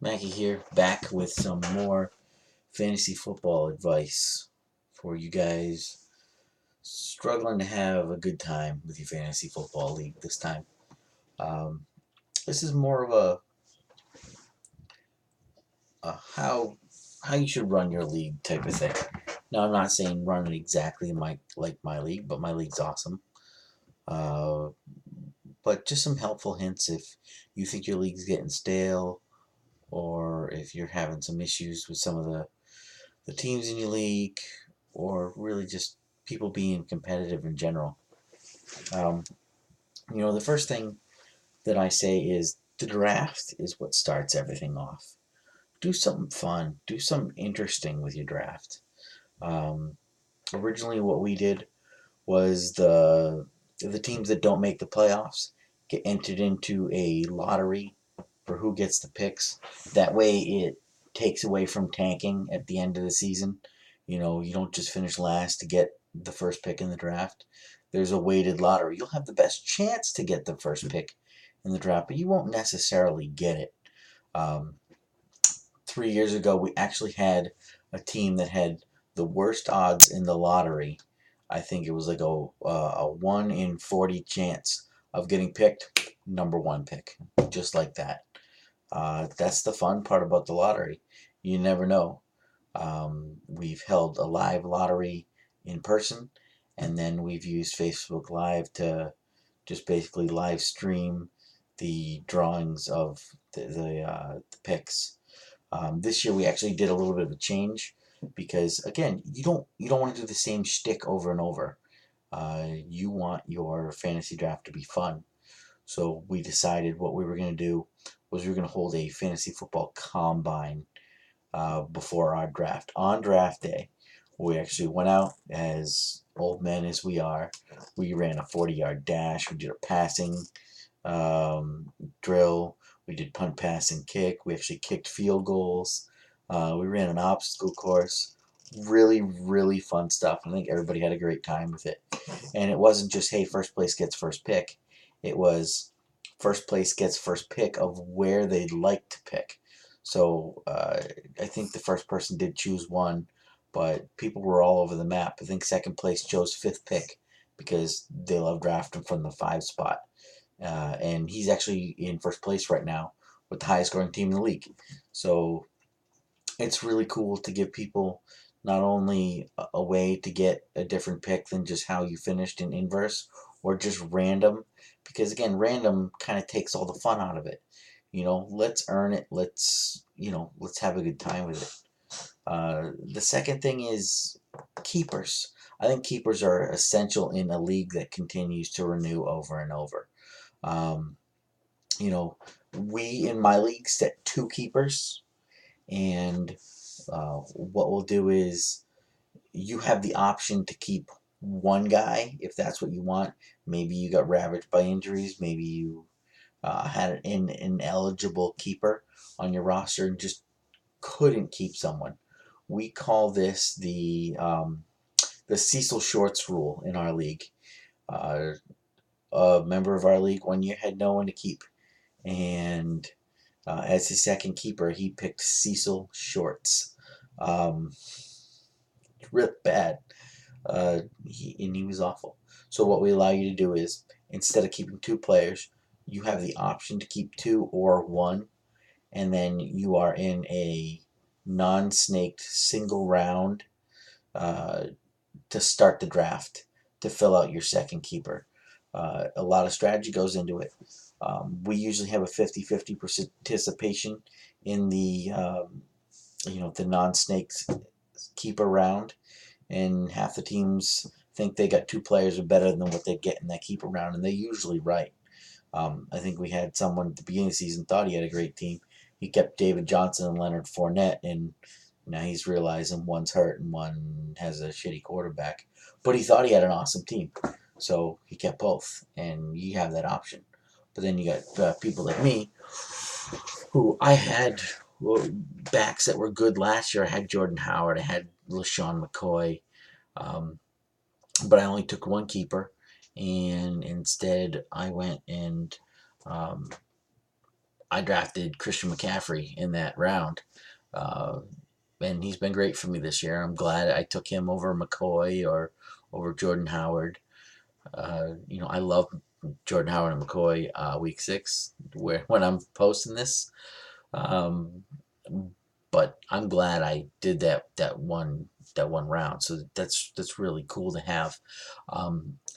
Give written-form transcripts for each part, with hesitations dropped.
Mackie here, back with some more fantasy football advice for you guys struggling to have a good time with your fantasy football league this time. Um, this is more of a how you should run your league type of thing. Now, I'm not saying run it exactly like my league, but my league's awesome. Uh, but just some helpful hints if you think your league's getting stale, or if you're having some issues with some of the teams in your league, or really just people being competitive in general. Um, the first thing that I say is the draft is what starts everything off. Do something fun, do something interesting with your draft. Um, Originally, what we did was the teams that don't make the playoffs get entered into a lottery for who gets the picks. That way, it takes away from tanking at the end of the season. You don't just finish last to get the first pick in the draft. There's a weighted lottery. You'll have the best chance to get the first pick in the draft, but you won't necessarily get it. Um, 3 years ago, we actually had a team that had the worst odds in the lottery. I think it was like a 1 in 40 chance of getting picked, number one pick, just like that. That's the fun part about the lottery. You never know. We've held a live lottery in person, and then we've used Facebook Live to just basically live stream the drawings of the picks. This year we actually did a little bit of a change because again, you don't want to do the same shtick over and over. You want your fantasy draft to be fun. So we decided what we were going to do was we were going to hold a fantasy football combine before our draft. On draft day, we actually went out as old men as we are. We ran a 40-yard dash. We did a passing um, drill. We did punt, pass, and kick. We actually kicked field goals. We ran an obstacle course. Really, really fun stuff. I think everybody had a great time with it. And it wasn't just, hey, first place gets first pick. It was first place gets first pick of where they'd like to pick. So I think the first person did choose one, but people were all over the map. I think second place chose fifth pick because they love drafting from the five spot. And he's actually in first place right now with the highest scoring team in the league. So it's really cool to give people not only a way to get a different pick than just how you finished in inverse or just random, because again, random kind of takes all the fun out of it. Let's earn it. Let's have a good time with it. The second thing is keepers. I think keepers are essential in a league that continues to renew over and over. Um, you know, we in my league set two keepers, and what we'll do is you have the option to keep one guy if that's what you want. Maybe you got ravaged by injuries. Maybe you had an ineligible keeper on your roster and just couldn't keep someone. We call this the Cecil Shorts rule in our league. Uh, a member of our league 1 year had no one to keep, and as his second keeper, he picked Cecil Shorts. Um, Real bad. He was awful. So what we allow you to do is instead of keeping two players, you have the option to keep two or one, and then you are in a non-snaked single round uh, to start the draft to fill out your second keeper. A lot of strategy goes into it. We usually have a 50-50 participation in the non-snakes keeper round, and half the teams think they got two players are better than what they get in that keeper round, and they're usually right. I think we had someone at the beginning of the season thought he had a great team. He kept David Johnson and Leonard Fournette, and now he's realizing one's hurt and one has a shitty quarterback. But he thought he had an awesome team, so he kept both, and you have that option. But then you got people like me, who I had backs that were good last year. I had Jordan Howard, I had LaShawn McCoy, um, but I only took one keeper, and instead I went and um, I drafted Christian McCaffrey in that round, uh, and he's been great for me this year. I'm glad I took him over McCoy or over Jordan Howard. I love Jordan Howard and McCoy week 6 when I'm posting this. Um, but I'm glad I did that one round. So that's really cool to have.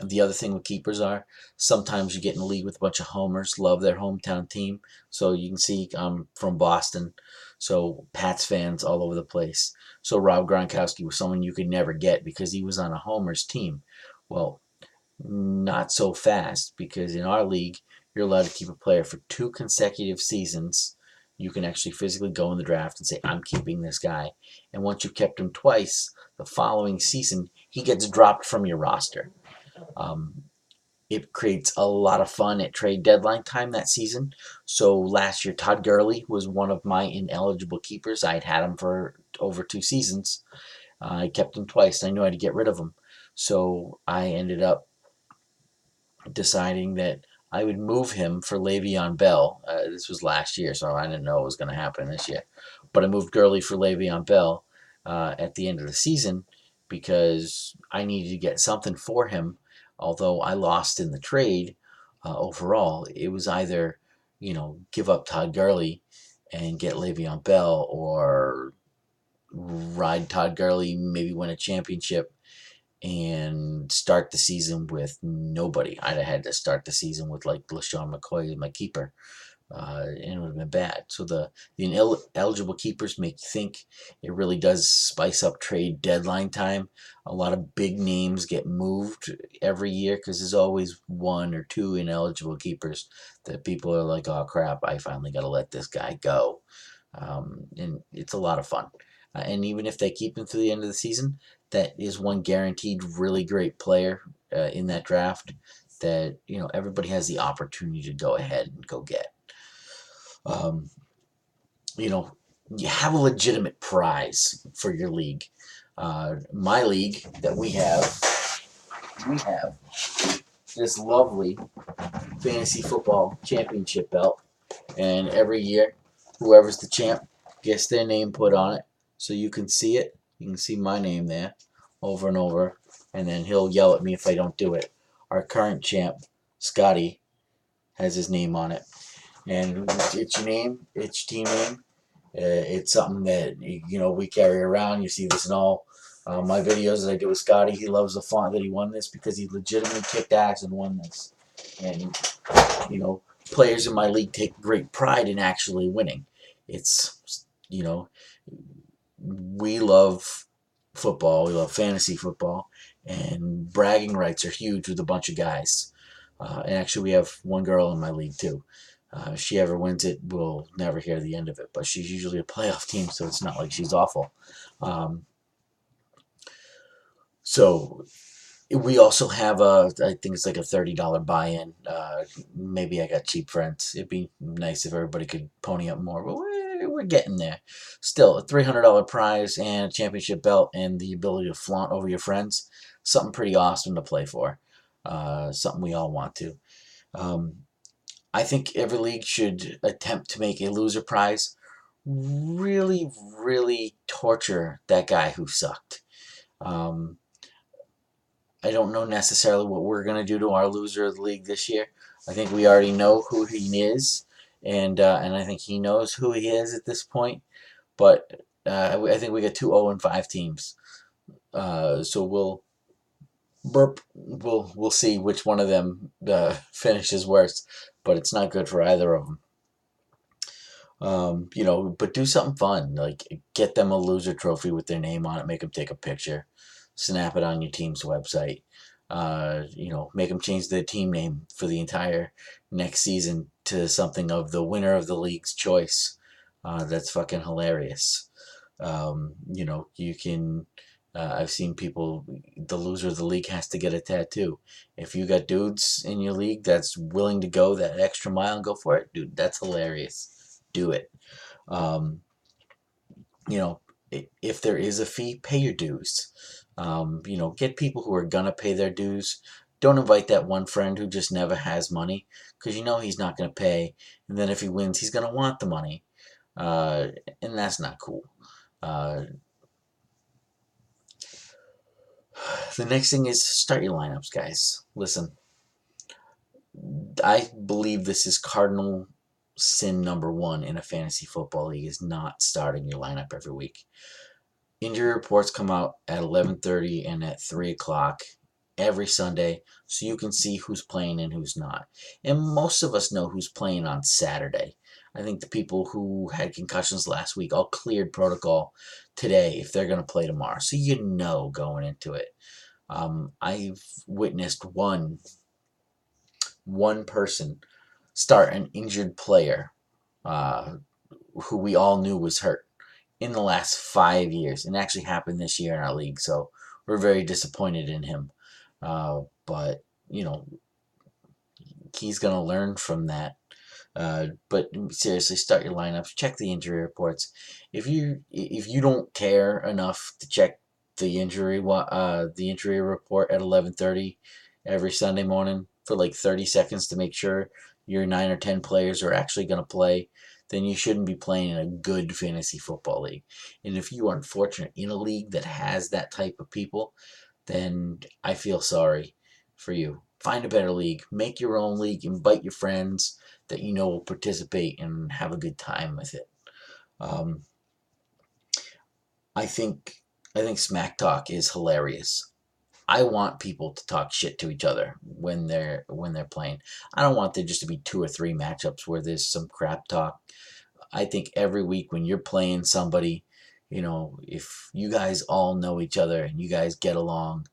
The other thing with keepers are sometimes you get in a league with a bunch of homers, love their hometown team. So you can see I'm from Boston, so Pats fans all over the place. So Rob Gronkowski was someone you could never get because he was on a homers team. Well, not so fast because in our league, you're allowed to keep a player for 2 consecutive seasons. You can actually physically go in the draft and say, I'm keeping this guy. And once you've kept him twice, the following season, he gets dropped from your roster. Um, it creates a lot of fun at trade deadline time that season. So last year, Todd Gurley was one of my ineligible keepers. I'd had him for over 2 seasons. I kept him twice. I knew I had to get rid of him. So I ended up deciding that I would move him for Le'Veon Bell. This was last year, so I didn't know it was going to happen this year. But I moved Gurley for Le'Veon Bell at the end of the season because I needed to get something for him. Although I lost in the trade overall, it was either give up Todd Gurley and get Le'Veon Bell, or ride Todd Gurley, maybe win a championship and start the season with nobody. I'd have had to start the season with like LaShawn McCoy as my keeper, and it would have been bad. So the ineligible keepers make you think. It really does spice up trade deadline time. A lot of big names get moved every year because there's always 1 or 2 ineligible keepers that people are like, oh crap, I finally got to let this guy go. And it's a lot of fun. And even if they keep him through the end of the season, that is one guaranteed really great player in that draft that everybody has the opportunity to go ahead and go get. Um, you know, you have a legitimate prize for your league. My league that we have this lovely fantasy football championship belt, and every year, whoever's the champ gets their name put on it, so you can see it. You can see my name there, over and over, and then he'll yell at me if I don't do it. Our current champ, Scotty, has his name on it, and it's your name, it's your team name. It's something that we carry around. You see this in all my videos that I do with Scotty. He loves the font that he won this because he legitimately kicked ass and won this. And players in my league take great pride in actually winning. It's we love football. We love fantasy football, and bragging rights are huge with a bunch of guys. And actually, we have one girl in my league too. If she ever wins it, we'll never hear the end of it. But she's usually a playoff team, so it's not like she's awful. So we also have I think it's like a $30 buy-in. Maybe I got cheap friends. It'd be nice if everybody could pony up more, but we're getting there. Still, a $300 prize and a championship belt and the ability to flaunt over your friends. Something pretty awesome to play for. Something we all want to. I think every league should attempt to make a loser prize really, really torture that guy who sucked. I don't know necessarily what we're going to do to our loser of the league this year. I think we already know who he is, and I think he knows who he is at this point. But I think we got 2 0-5 teams. So we'll see which one of them finishes worse, but it's not good for either of them. But do something fun, like get them a loser trophy with their name on it, make them take a picture, snap it on your team's website. Make them change their team name for the entire next season to something of the winner of the league's choice. That's fucking hilarious. You can. I've seen people. The loser of the league has to get a tattoo. If you got dudes in your league that's willing to go that extra mile and go for it, dude, that's hilarious. Do it. Um, if there is a fee, pay your dues. Get people who are gonna pay their dues. Don't invite that one friend who just never has money, because you know he's not going to pay, and then if he wins, he's going to want the money, uh, and that's not cool. Uh, the next thing is start your lineups, guys. Listen, I believe this is cardinal sin number one in a fantasy football league, is not starting your lineup every week. Injury reports come out at 11:30 and at 3 o'clock every Sunday, so you can see who's playing and who's not. And most of us know who's playing on Saturday. I think the people who had concussions last week all cleared protocol today if they're going to play tomorrow. So you know going into it. I've witnessed one person start an injured player uh, who we all knew was hurt in the last 5 years, and it actually happened this year in our league. So we're very disappointed in him. But you know, he's gonna learn from that. But seriously, start your lineups. Check the injury reports. If you don't care enough to check the injury report at 11:30 every Sunday morning for like 30 seconds to make sure your 9 or 10 players are actually going to play, then you shouldn't be playing in a good fantasy football league. And if you are unfortunate in a league that has that type of people, then I feel sorry for you. Find a better league. Make your own league. Invite your friends that you know will participate and have a good time with it. Um, I think I think smack talk is hilarious. I want people to talk shit to each other when they're playing. I don't want there just to be 2 or 3 matchups where there's some crap talk. I think every week when you're playing somebody, if you guys all know each other and you guys get along,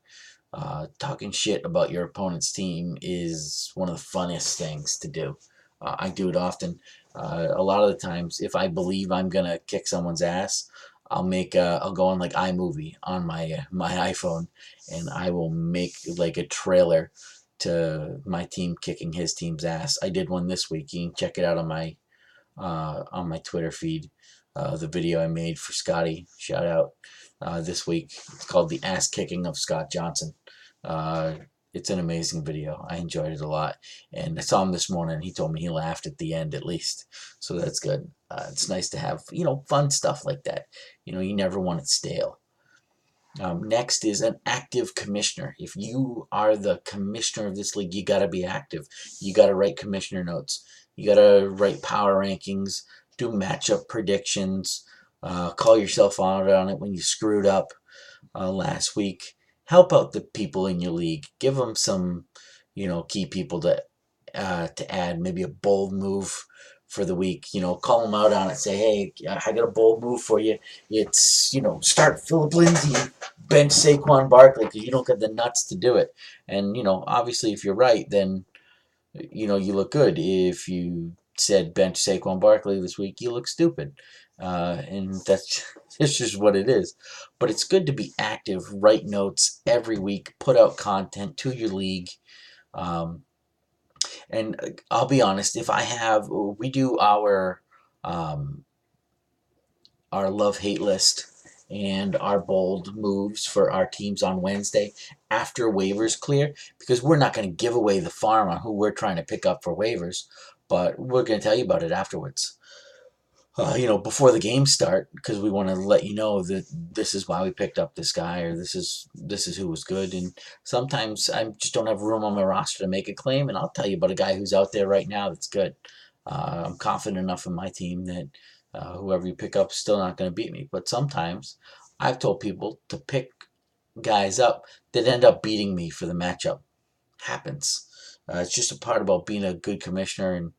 talking shit about your opponent's team is one of the funnest things to do. I do it often. A lot of the times, if I believe I'm gonna kick someone's ass, I'll go on like iMovie on my iPhone, and I will make like a trailer to my team kicking his team's ass. I did one this week. You can check it out on my Twitter feed. The video I made for Scotty, shout out, this week. It's called The Ass Kicking of Scott Johnson. Uh, it's an amazing video. I enjoyed it a lot. And I saw him this morning, and he told me he laughed at the end at least. So that's good. It's nice to have, fun stuff like that. You never want it stale. Next is an active commissioner. If you are the commissioner of this league, you got to be active. You got to write commissioner notes. You got to write power rankings, do matchup predictions, call yourself out on it when you screwed up last week. Help out the people in your league. Give them some, key people to add. Maybe a bold move for the week. Call them out on it. Say, hey, I got a bold move for you. It's, start Philip Lindsay, bench Saquon Barkley because you don't get the nuts to do it. And, obviously, if you're right, then, you look good. If you said bench Saquon Barkley this week, you look stupid. And that's it's just what it is. But it's good to be active, write notes every week, put out content to your league. Um, and I'll be honest, we do um, our love hate list and our bold moves for our teams on Wednesday after waivers clear, because we're not going to give away the farm on who we're trying to pick up for waivers, but we're going to tell you about it afterwards. Before the games start, because we want to let you know that this is why we picked up this guy, or this is who was good. And sometimes I just don't have room on my roster to make a claim, and I'll tell you about a guy who's out there right now that's good. I'm confident enough in my team that whoever you pick up is still not going to beat me. But sometimes I've told people to pick guys up that end up beating me for the matchup. Happens. It's just a part about being a good commissioner and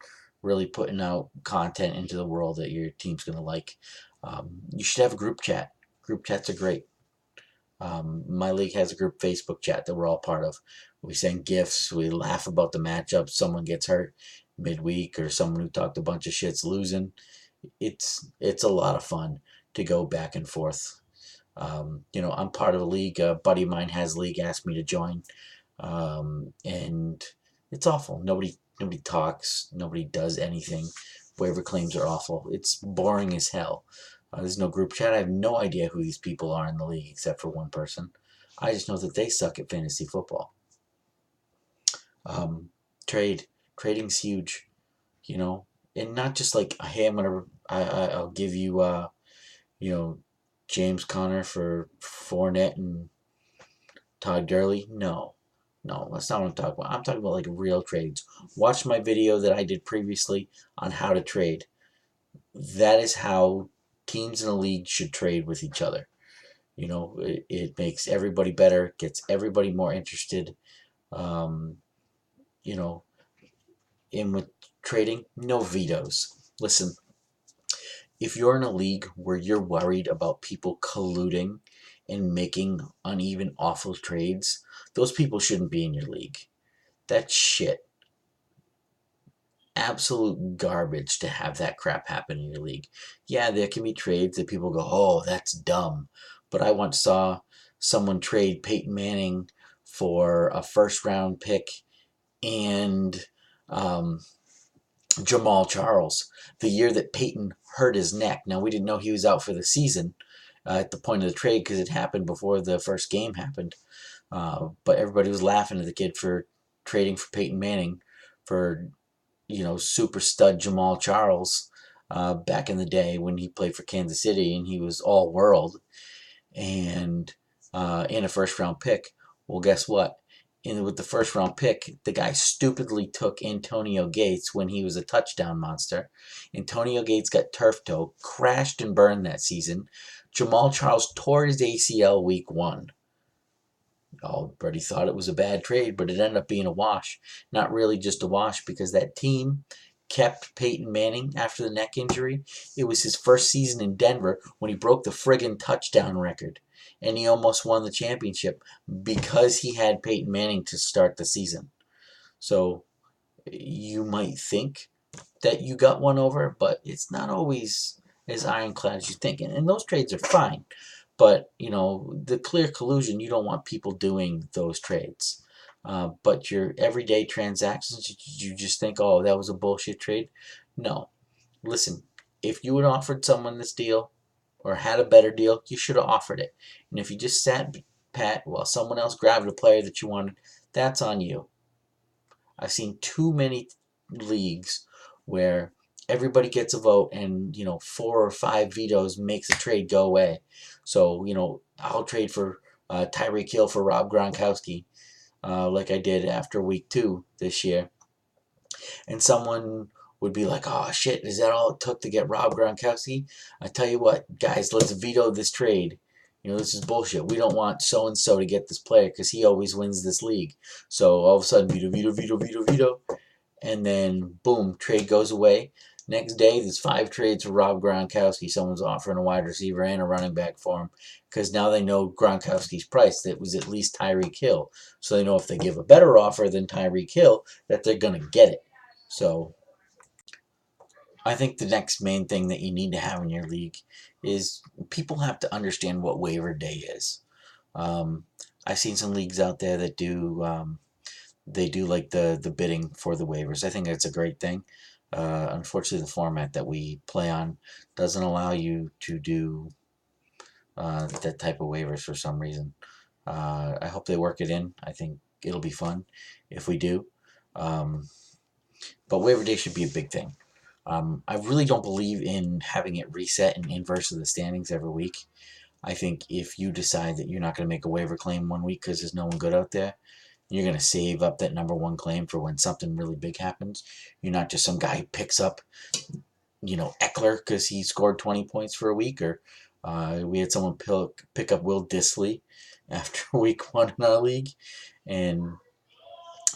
really putting out content into the world that your team's going to like. You should have a group chat. Group chats are great. My league has a group Facebook chat that we're all part of. We send gifts. We laugh about the matchups. Someone gets hurt midweek, or someone who talked a bunch of shit's losing. It's a lot of fun to go back and forth. I'm part of a league. A buddy of mine has a league, asked me to join, and it's awful. Nobody talks. Nobody does anything. Waiver claims are awful. It's boring as hell. There's no group chat. I have no idea who these people are in the league except for one person. I just know that they suck at fantasy football. Um, trade. Trading's huge, you know, and not just like, hey, I'll give you, you know, James Conner for Fournette and Todd Gurley. No, no, that's not what I'm talking about. I'm talking about like real trades. Watch my video that I did previously on how to trade. That is how teams in a league should trade with each other. You know, it makes everybody better, gets everybody more interested. Um, you know, in with trading, no vetoes. Listen, if you're in a league where you're worried about people colluding and making uneven, awful trades, those people shouldn't be in your league. That's shit. Absolute garbage to have that crap happen in your league. Yeah, there can be trades that people go, oh, that's dumb. But I once saw someone trade Peyton Manning for a first round pick and um, Jamal Charles the year that Peyton hurt his neck. Now, we didn't know he was out for the season at the point of the trade because it happened before the first game happened. But everybody was laughing at the kid for trading for Peyton Manning for, you know, super stud Jamal Charles back in the day when he played for Kansas City and he was all world and in a first round pick. Well, guess what? With the first round pick, the guy stupidly took Antonio Gates when he was a touchdown monster. Antonio Gates got turf toe, crashed and burned that season. Jamal Charles tore his ACL week 1. Everybody thought it was a bad trade, but it ended up being a wash. Not really just a wash because that team kept Peyton Manning after the neck injury. It was his first season in Denver when he broke the friggin' touchdown record. And he almost won the championship because he had Peyton Manning to start the season. So you might think that you got one over, but it's not always as ironclad as you think. And those trades are fine. But, you know, the clear collusion, you don't want people doing those trades. But your everyday transactions, you just think, oh, that was a bullshit trade. No. Listen, if you had offered someone this deal or had a better deal, you should have offered it. And if you just sat pat while someone else grabbed a player that you wanted, that's on you. I've seen too many leagues where everybody gets a vote and, you know, 4 or 5 vetoes makes a trade go away. So, you know, I'll trade for Tyreek Hill for Rob Gronkowski like I did after week 2 this year. And someone would be like, oh shit, is that all it took to get Rob Gronkowski? I tell you what, guys, let's veto this trade. You know, this is bullshit. We don't want so and so to get this player because he always wins this league. So all of a sudden, veto, veto, veto, veto, veto. And then, boom, trade goes away. Next day, there's 5 trades for Rob Gronkowski. Someone's offering a wide receiver and a running back for him because now they know Gronkowski's price. That was at least Tyreek Hill. So they know if they give a better offer than Tyreek Hill, that they're going to get it. So I think the next main thing that you need to have in your league is people have to understand what waiver day is. Um, I've seen some leagues out there that do they do like the bidding for the waivers. I think that's a great thing. Unfortunately, the format that we play on doesn't allow you to do that type of waivers for some reason. I hope they work it in. I think it'll be fun if we do. Um, but waiver day should be a big thing. I really don't believe in having it reset in inverse of the standings every week. I think if you decide that you're not going to make a waiver claim one week because there's no one good out there, you're going to save up that number 1 claim for when something really big happens. You're not just some guy who picks up, you know, Eckler because he scored 20 points for a week. Or we had someone pick up Will Dissly after week 1 in our league. And,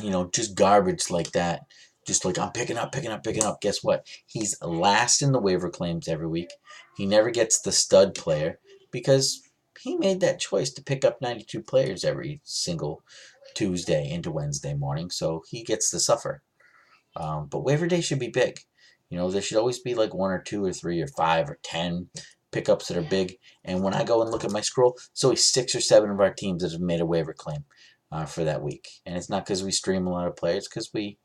you know, just garbage like that. Just like, I'm picking up, picking up, picking up. Guess what? He's last in the waiver claims every week. He never gets the stud player because he made that choice to pick up 92 players every single Tuesday into Wednesday morning, so he gets to suffer. But waiver day should be big. You know, there should always be like 1 or 2 or 3 or 5 or 10 pickups that are big. And when I go and look at my scroll, it's always 6 or 7 of our teams that have made a waiver claim for that week. And it's not because we stream a lot of players, because we,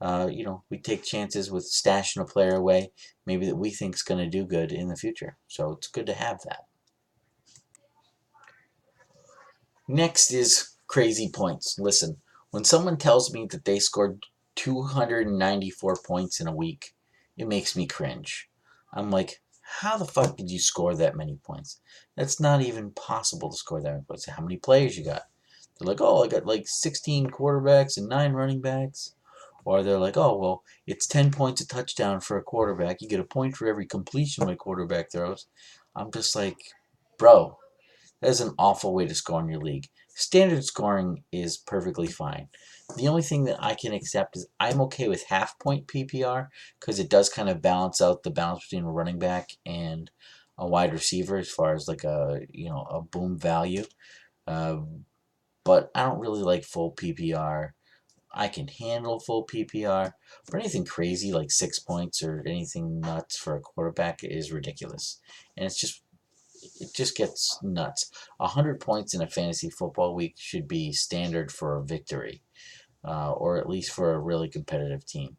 you know, we take chances with stashing a player away, maybe that we think is going to do good in the future. So it's good to have that. Next is crazy points. Listen, When someone tells me that they scored 294 points in a week, it makes me cringe. I'm like, how the fuck did you score that many points? That's not even possible to score that many points. How many players you got? They're like, oh, I got like 16 quarterbacks and 9 running backs. Or they're like, oh, well, it's 10 points a touchdown for a quarterback. You get a point for every completion my quarterback throws. I'm just like, bro, that is an awful way to score in your league. Standard scoring is perfectly fine. The only thing that I can accept is I'm okay with half point PPR because it does kind of balance out the balance between a running back and a wide receiver as far as like a boom value. Uh, but I don't really like full PPR. I can handle full PPR, but anything crazy like 6 points or anything nuts for a quarterback is ridiculous, and it just gets nuts. 100 points in a fantasy football week should be standard for a victory, or at least for a really competitive team.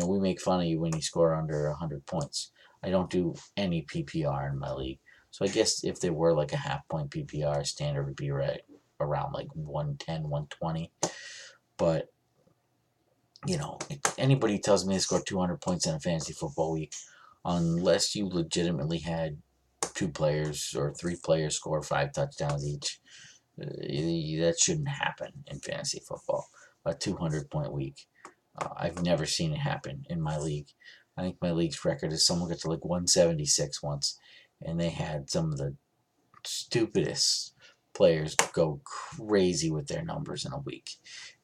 We make fun of you when you score under 100 points. I don't do any PPR in my league, so I guess if there were like a half point PPR, standard would be right around like 110, 120. But if anybody tells me they scored 200 points in a fantasy football week, unless you legitimately had 2 players or 3 players score 5 touchdowns each, that shouldn't happen in fantasy football. A 200-point week. I've never seen it happen in my league. I think my league's record is someone got to like 176 once, and they had some of the stupidest players go crazy with their numbers in a week.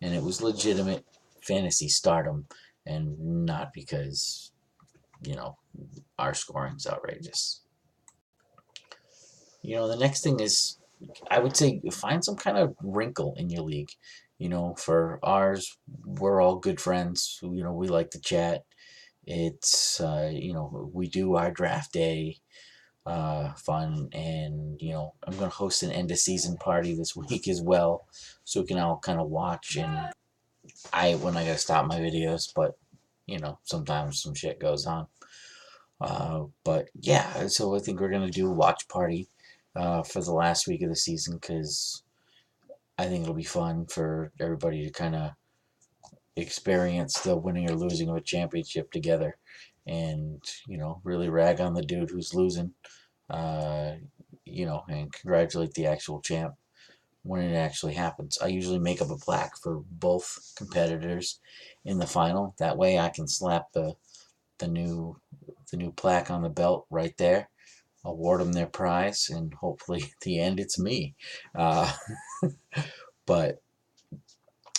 And it was legitimate fantasy stardom and not because, our scoring's outrageous. The next thing is, I would say, find some kind of wrinkle in your league. For ours, we're all good friends. We like to chat. It's, we do our draft day fun, and I'm going to host an end of season party this week as well, so we can all kind of watch. And when I gotta stop my videos, but sometimes some shit goes on. But yeah, so I think we're gonna do a watch party for the last week of the season because I think it'll be fun for everybody to kind of experience the winning or losing of a championship together, and really rag on the dude who's losing, uh, and congratulate the actual champ when it actually happens. I usually make up a plaque for both competitors in the final. That way, I can slap the new the new plaque on the belt right there, award them their prize, and hopefully at the end it's me. Uh, but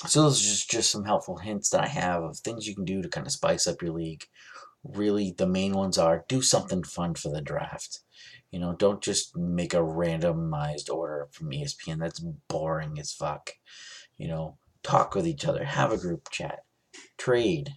so those are just some helpful hints that I have of things you can do to kind of spice up your league. Really, the main ones are do something fun for the draft. Don't just make a randomized order from ESPN. That's boring as fuck. Talk with each other, have a group chat, trade.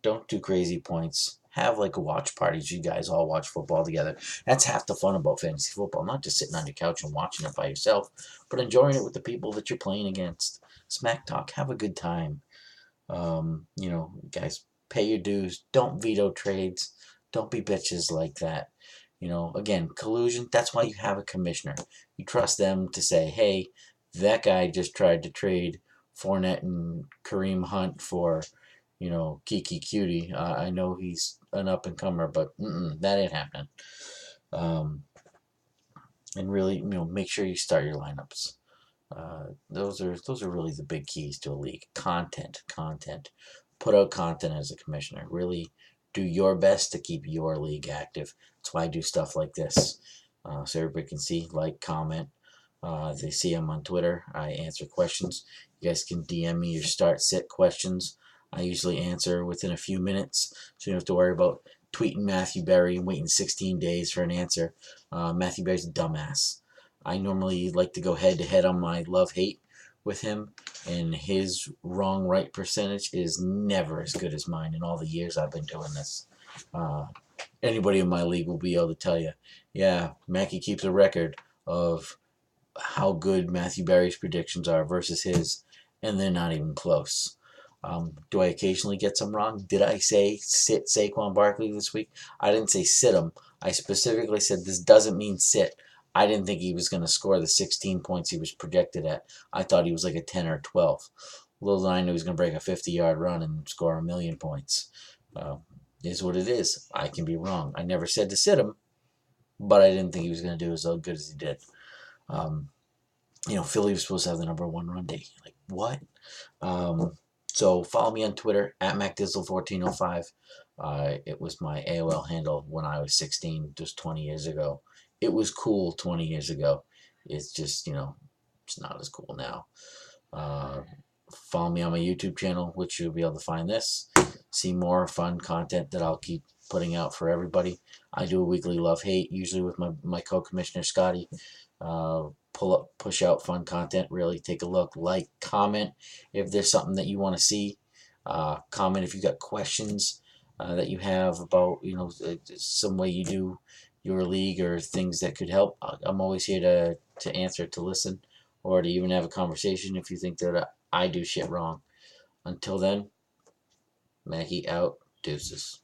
Don't do crazy points. Have like a watch parties. You guys all watch football together. That's half the fun about fantasy football. Not just sitting on your couch and watching it by yourself, but enjoying it with the people that you're playing against. Smack talk. Have a good time. Guys, pay your dues. Don't veto trades. Don't be bitches like that. Again, collusion, that's why you have a commissioner. You trust them to say, hey, that guy just tried to trade Fournette and Kareem Hunt for, Kiki Cutie. I know he's an up-and-comer, but that ain't happening. And really, make sure you start your lineups. Those are really the big keys to a league. Content. Put out content as a commissioner. Really do your best to keep your league active. That's why I do stuff like this, so everybody can see, like, comment. They see I'm on Twitter. I answer questions. You guys can DM me your start-sit questions. I usually answer within a few minutes, so you don't have to worry about tweeting Matthew Berry and waiting 16 days for an answer. Matthew Berry's a dumbass. I normally like to go head-to-head on my love-hate with him, and his wrong-right percentage is never as good as mine in all the years I've been doing this. Anybody in my league will be able to tell you, yeah, Mackie keeps a record of how good Matthew Berry's predictions are versus his, and they're not even close. Do I occasionally get some wrong? Did I say sit Saquon Barkley this week? I didn't say sit him. I specifically said this doesn't mean sit. I didn't think he was going to score the 16 points he was projected at. I thought he was like a 10 or 12. Little did I know he was going to break a 50-yard run and score 1,000,000 points. Is what it is. I can be wrong. I never said to sit him, but I didn't think he was going to do as good as he did. Philly was supposed to have the #1 run day. Like, what? So follow me on Twitter at MacDizzle1405. It was my AOL handle when I was 16, just 20 years ago. It was cool 20 years ago. It's just, it's not as cool now. Follow me on my YouTube channel, which you'll be able to find this. See more fun content that I'll keep putting out for everybody. I do a weekly love-hate, usually with my co-commissioner, Scotty. Push out fun content. Really take a look, like, comment if there's something that you want to see. Comment if you got questions that you have about some way you do your league or things that could help. I'm always here to answer, to listen, or to even have a conversation if you think that I do shit wrong. Until then, Mackie out. Deuces.